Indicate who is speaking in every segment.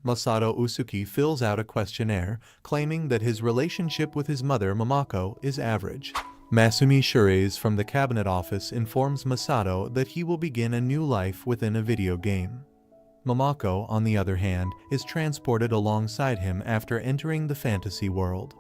Speaker 1: Masato Usuki fills out a questionnaire, claiming that his relationship with his mother Momoko is average. Masumi Shirase from the cabinet office informs Masato that he will begin a new life within a video game. Momoko, on the other hand, is transported alongside him after entering the fantasy world.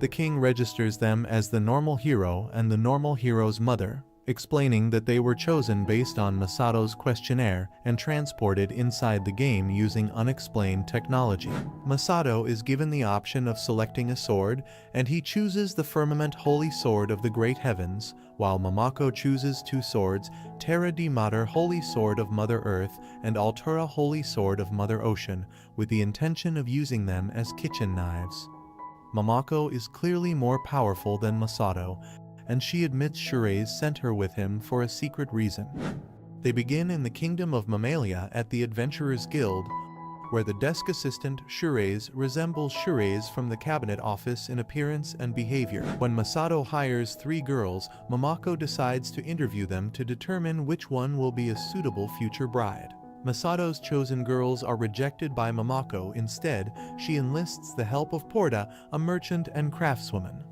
Speaker 1: The king registers them as the normal hero and the normal hero's mother, explaining that they were chosen based on Masato's questionnaire and transported inside the game using unexplained technology. Masato is given the option of selecting a sword, and he chooses the Firmament Holy Sword of the Great Heavens, while Momoko chooses two swords, Terra di Mater Holy Sword of Mother Earth and Altura Holy Sword of Mother Ocean, with the intention of using them as kitchen knives. Momoko is clearly more powerful than Masato, and she admits Shirase sent her with him for a secret reason. They begin in the kingdom of Mammalia at the Adventurers Guild, where the desk assistant Shirase resembles Shirase from the cabinet office in appearance and behavior. When Masato hires three girls, Momoko decides to interview them to determine which one will be a suitable future bride. Masato's chosen girls are rejected by Momoko. Instead, she enlists the help of Porta, a merchant and craftswoman.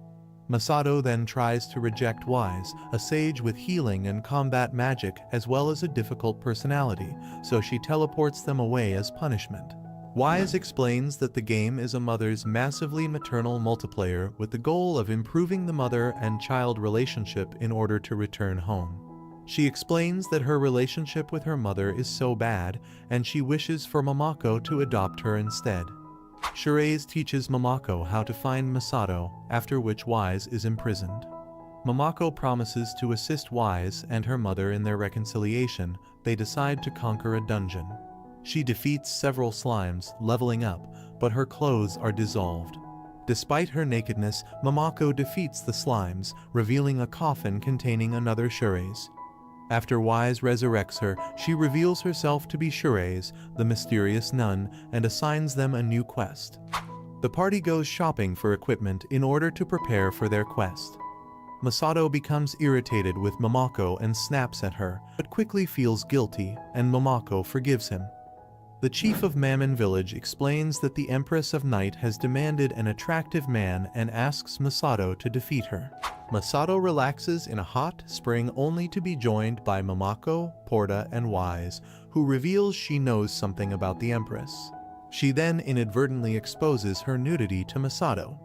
Speaker 1: Masato then tries to reject Wise, a sage with healing and combat magic as well as a difficult personality, so she teleports them away as punishment. Wise explains that the game is a mother's massively maternal multiplayer with the goal of improving the mother and child relationship in order to return home. She explains that her relationship with her mother is so bad, and she wishes for Momoko to adopt her instead. Shirase teaches Momoko how to find Masato, after which Wise is imprisoned. Momoko promises to assist Wise and her mother in their reconciliation. They decide to conquer a dungeon. She defeats several slimes, leveling up, but her clothes are dissolved. Despite her nakedness, Momoko defeats the slimes, revealing a coffin containing another Shirase. After Wise resurrects her, she reveals herself to be Shirase, the mysterious nun, and assigns them a new quest. The party goes shopping for equipment in order to prepare for their quest. Masato becomes irritated with Momoko and snaps at her, but quickly feels guilty, and Momoko forgives him. The chief of Mammon Village explains that the Empress of Night has demanded an attractive man and asks Masato to defeat her. Masato relaxes in a hot spring only to be joined by Momoko, Porta, and Wise, who reveals she knows something about the Empress. She then inadvertently exposes her nudity to Masato.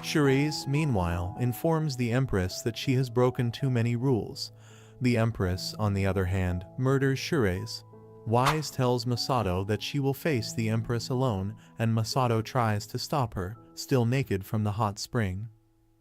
Speaker 1: Shirase, meanwhile, informs the Empress that she has broken too many rules. The Empress, on the other hand, murders Shirase. Wise tells Masato that she will face the Empress alone, and Masato tries to stop her, still naked from the hot spring.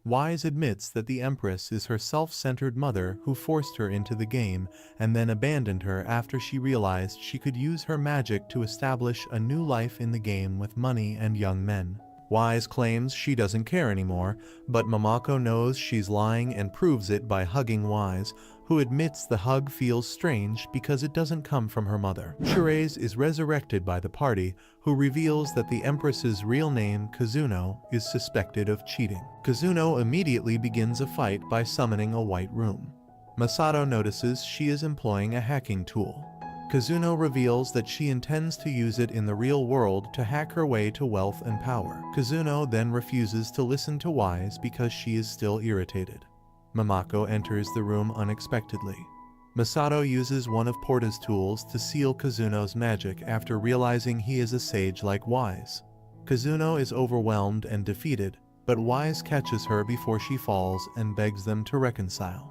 Speaker 1: Wise admits that the Empress is her self-centered mother who forced her into the game and then abandoned her after she realized she could use her magic to establish a new life in the game with money and young men. Wise claims she doesn't care anymore, but Momoko knows she's lying and proves it by hugging Wise, who admits the hug feels strange because it doesn't come from her mother. Shirase is resurrected by the party, who reveals that the Empress's real name, Kazuno, is suspected of cheating. Kazuno immediately begins a fight by summoning a white room. Masato notices she is employing a hacking tool. Kazuno reveals that she intends to use it in the real world to hack her way to wealth and power. Kazuno then refuses to listen to Wise because she is still irritated. Momoko enters the room unexpectedly. Masato uses one of Porta's tools to seal Kazuno's magic after realizing he is a sage like Wise. Kazuno is overwhelmed and defeated, but Wise catches her before she falls and begs them to reconcile.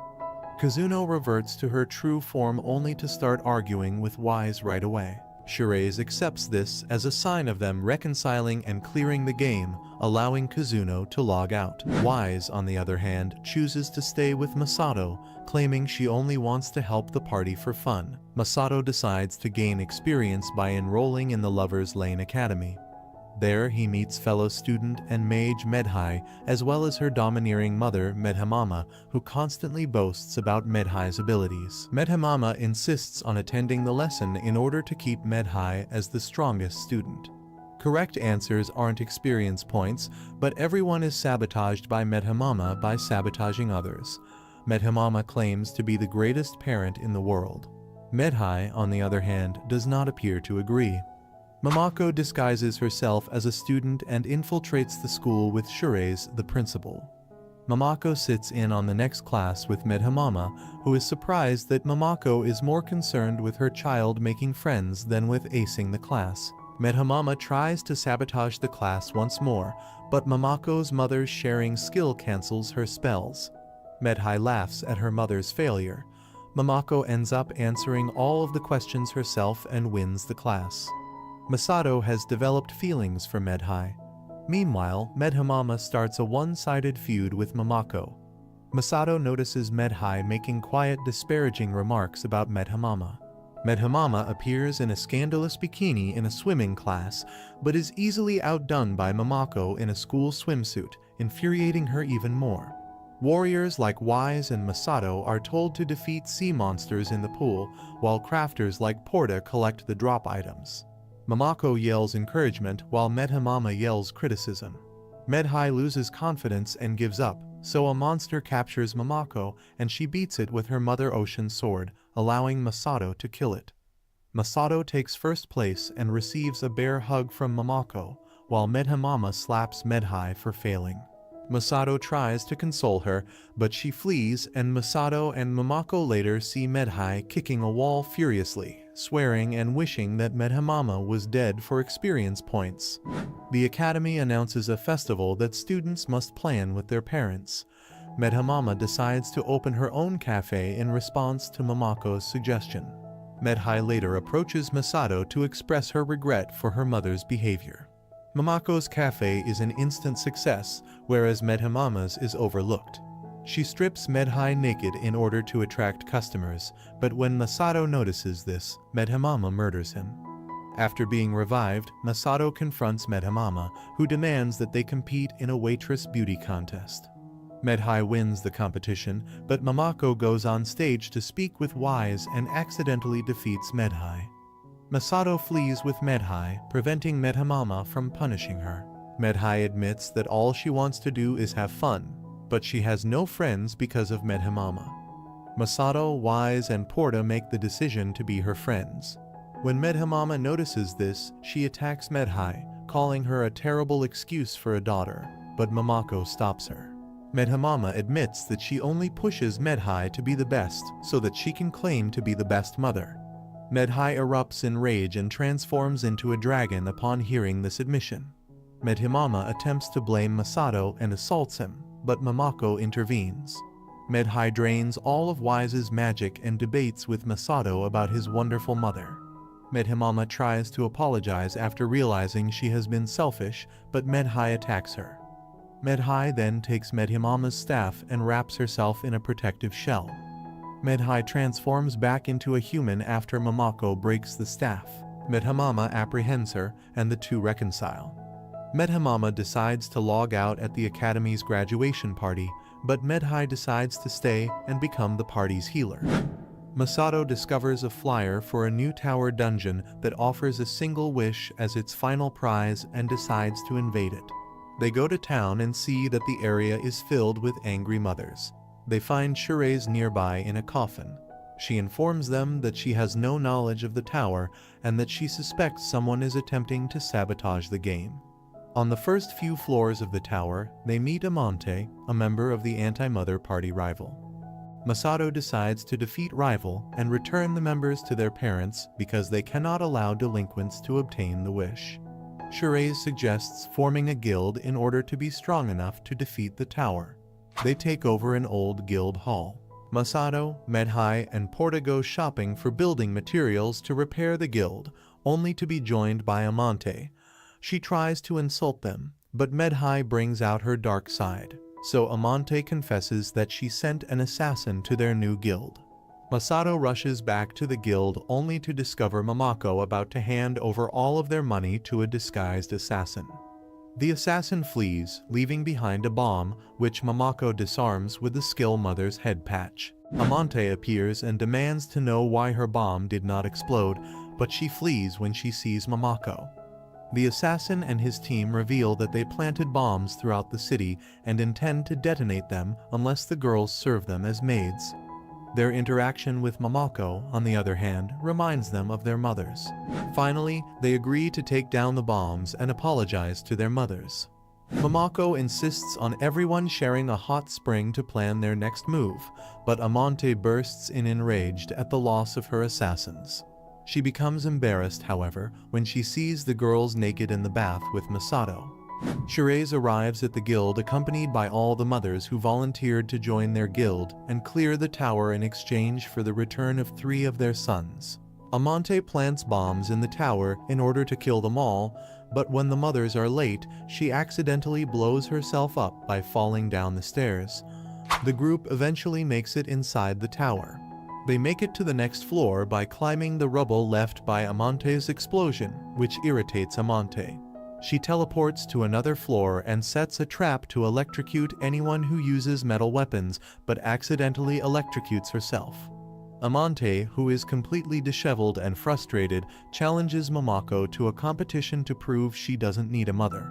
Speaker 1: Kazuno reverts to her true form only to start arguing with Wise right away. Shirase accepts this as a sign of them reconciling and clearing the game, allowing Kazuno to log out. Wise, on the other hand, chooses to stay with Masato, claiming she only wants to help the party for fun. Masato decides to gain experience by enrolling in the Lover's Lane Academy. There he meets fellow student and mage Medhai, as well as her domineering mother Medhamama, who constantly boasts about Medhai's abilities. Medhamama insists on attending the lesson in order to keep Medhai as the strongest student. Correct answers aren't experience points, but everyone is sabotaged by Medhamama by sabotaging others. Medhamama claims to be the greatest parent in the world. Medhai, on the other hand, does not appear to agree. Momoko disguises herself as a student and infiltrates the school with Shurei, the principal. Momoko sits in on the next class with Medhamama, who is surprised that Momoko is more concerned with her child making friends than with acing the class. Medhamama tries to sabotage the class once more, but Momoko's mother's sharing skill cancels her spells. Medhai laughs at her mother's failure. Momoko ends up answering all of the questions herself and wins the class. Masato has developed feelings for Medhai. Meanwhile, Medhamama starts a one-sided feud with Momoko. Masato notices Medhai making quiet disparaging remarks about Medhamama. Medhamama appears in a scandalous bikini in a swimming class, but is easily outdone by Momoko in a school swimsuit, infuriating her even more. Warriors like Wise and Masato are told to defeat sea monsters in the pool, while crafters like Porta collect the drop items. Momoko yells encouragement while Medhamama yells criticism. Medhai loses confidence and gives up, so a monster captures Momoko and she beats it with her Mother Ocean sword, allowing Masato to kill it. Masato takes first place and receives a bear hug from Momoko, while Medhamama slaps Medhai for failing. Masato tries to console her, but she flees and Masato and Momoko later see Medhai kicking a wall furiously, swearing and wishing that Medhamama was dead for experience points. The academy announces a festival that students must plan with their parents. Medhamama decides to open her own cafe in response to Momoko's suggestion. Medhai later approaches Masato to express her regret for her mother's behavior. Momoko's cafe is an instant success, whereas Medhamama's is overlooked. She strips Medhai naked in order to attract customers, but when Masato notices this, Medhamama murders him. After being revived, Masato confronts Medhamama, who demands that they compete in a waitress beauty contest. Medhai wins the competition, but Momoko goes on stage to speak with Wise and accidentally defeats Medhai. Masato flees with Medhai, preventing Medhamama from punishing her. Medhai admits that all she wants to do is have fun, but she has no friends because of Medhamama. Masato, Wise, and Porta make the decision to be her friends. When Medhamama notices this, she attacks Medhai, calling her a terrible excuse for a daughter, but Momoko stops her. Medhamama admits that she only pushes Medhai to be the best so that she can claim to be the best mother. Medhai erupts in rage and transforms into a dragon upon hearing this admission. Medhamama attempts to blame Masato and assaults him, but Momoko intervenes. Medhai drains all of Wise's magic and debates with Masato about his wonderful mother. Medhamama tries to apologize after realizing she has been selfish, but Medhai attacks her. Medhai then takes Medhamama's staff and wraps herself in a protective shell. Medhai transforms back into a human after Momoko breaks the staff. Medhamama apprehends her, and the two reconcile. Medhamama decides to log out at the academy's graduation party, but Medhai decides to stay and become the party's healer. Masato discovers a flyer for a new tower dungeon that offers a single wish as its final prize and decides to invade it. They go to town and see that the area is filled with angry mothers. They find Shurei nearby in a coffin. She informs them that she has no knowledge of the tower and that she suspects someone is attempting to sabotage the game. On the first few floors of the tower, they meet Amante, a member of the anti-mother party Rival. Masato decides to defeat Rival and return the members to their parents because they cannot allow delinquents to obtain the wish. Shurei suggests forming a guild in order to be strong enough to defeat the tower. They take over an old guild hall. Masato, Medhai, and Porta go shopping for building materials to repair the guild, only to be joined by Amante. She tries to insult them, but Medhai brings out her dark side, so Amante confesses that she sent an assassin to their new guild. Masato rushes back to the guild only to discover Momoko about to hand over all of their money to a disguised assassin. The assassin flees, leaving behind a bomb, which Momoko disarms with the skill mother's head patch. Amante appears and demands to know why her bomb did not explode, but she flees when she sees Momoko. The assassin and his team reveal that they planted bombs throughout the city and intend to detonate them unless the girls serve them as maids. Their interaction with Momoko, on the other hand, reminds them of their mothers. Finally, they agree to take down the bombs and apologize to their mothers. Momoko insists on everyone sharing a hot spring to plan their next move, but Amante bursts in enraged at the loss of her assassins. She becomes embarrassed, however, when she sees the girls naked in the bath with Masato. Sherez arrives at the guild accompanied by all the mothers who volunteered to join their guild and clear the tower in exchange for the return of 3 of their sons. Amante plants bombs in the tower in order to kill them all, but when the mothers are late, she accidentally blows herself up by falling down the stairs. The group eventually makes it inside the tower. They make it to the next floor by climbing the rubble left by Amante's explosion, which irritates Amante. She teleports to another floor and sets a trap to electrocute anyone who uses metal weapons, but accidentally electrocutes herself. Amante, who is completely disheveled and frustrated, challenges Momoko to a competition to prove she doesn't need a mother.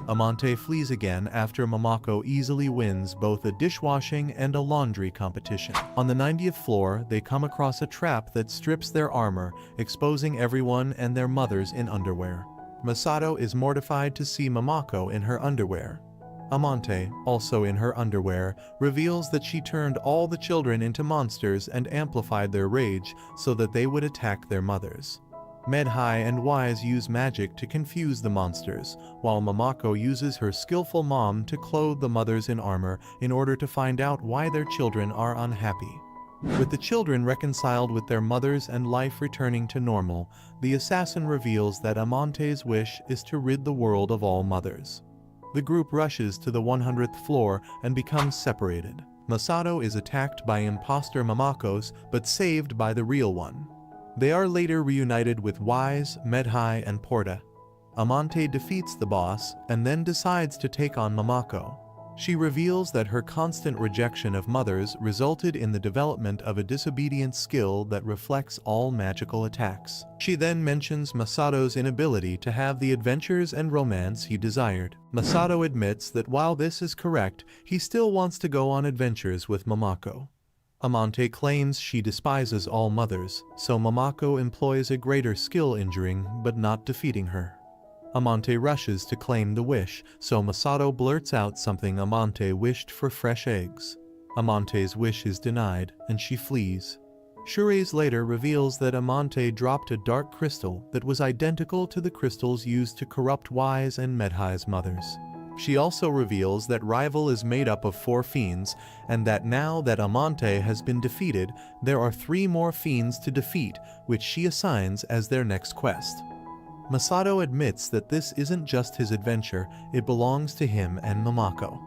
Speaker 1: Amante flees again after Momoko easily wins both a dishwashing and a laundry competition. On the 90th floor, they come across a trap that strips their armor, exposing everyone and their mothers in underwear. Masato is mortified to see Momoko in her underwear. Amante, also in her underwear, reveals that she turned all the children into monsters and amplified their rage so that they would attack their mothers. Medhai and Wise use magic to confuse the monsters, while Momoko uses her skillful mom to clothe the mothers in armor in order to find out why their children are unhappy. With the children reconciled with their mothers and life returning to normal, the assassin reveals that Amante's wish is to rid the world of all mothers. The group rushes to the 100th floor and becomes separated. Masato is attacked by imposter Momakos but saved by the real one. They are later reunited with Wise, Medhai, and Porta. Amante defeats the boss and then decides to take on Momoko. She reveals that her constant rejection of mothers resulted in the development of a disobedient skill that reflects all magical attacks. She then mentions Masato's inability to have the adventures and romance he desired. Masato admits that while this is correct, he still wants to go on adventures with Momoko. Amante claims she despises all mothers, so Momoko employs a greater skill injuring but not defeating her. Amante rushes to claim the wish, so Masato blurts out something Amante wished for: fresh eggs. Amante's wish is denied, and she flees. Sherez later reveals that Amante dropped a dark crystal that was identical to the crystals used to corrupt Wise and Medhai's mothers. She also reveals that Rival is made up of 4 fiends, and that now that Amante has been defeated, there are 3 more fiends to defeat, which she assigns as their next quest. Masato admits that this isn't just his adventure, it belongs to him and Momoko.